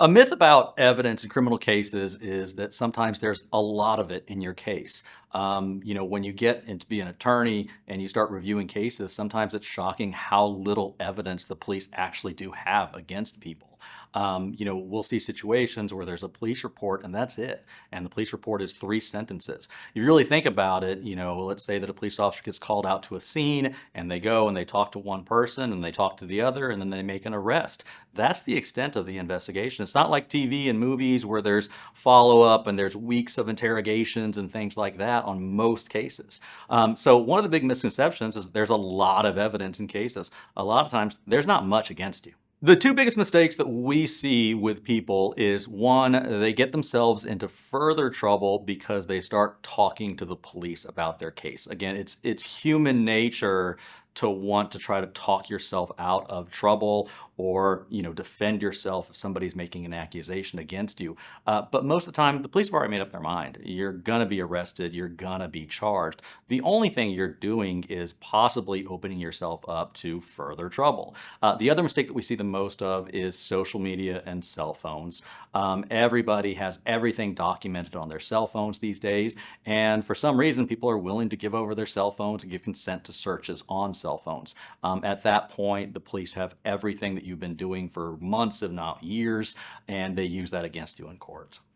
A myth about evidence in criminal cases is that sometimes there's a lot of it in your case. When you get into be an attorney and you start reviewing cases, sometimes it's shocking how little evidence the police actually do have against people. We'll see situations where there's a police report and that's it. And the police report is 3 sentences. You really think about it, let's say that a police officer gets called out to a scene and they go and they talk to one person and they talk to the other and then they make an arrest. That's the extent of the investigation. It's not like TV and movies where there's follow up and there's weeks of interrogations and things like that on most cases. So, one of the big misconceptions is there's a lot of evidence in cases. A lot of times, there's not much against you. The two biggest mistakes that we see with people is one, they get themselves into further trouble because they start talking to the police about their case. Again, it's human nature to want to try to talk yourself out of trouble or defend yourself if somebody's making an accusation against you. But most of the time, the police have already made up their mind. You're gonna be arrested. You're gonna be charged. The only thing you're doing is possibly opening yourself up to further trouble. The other mistake that we see the most of is social media and cell phones. Everybody has everything documented on their cell phones these days, and for some reason, people are willing to give over their cell phones and give consent to searches on cell phones. At that point, the police have everything that you've been doing for months, if not years, and they use that against you in court.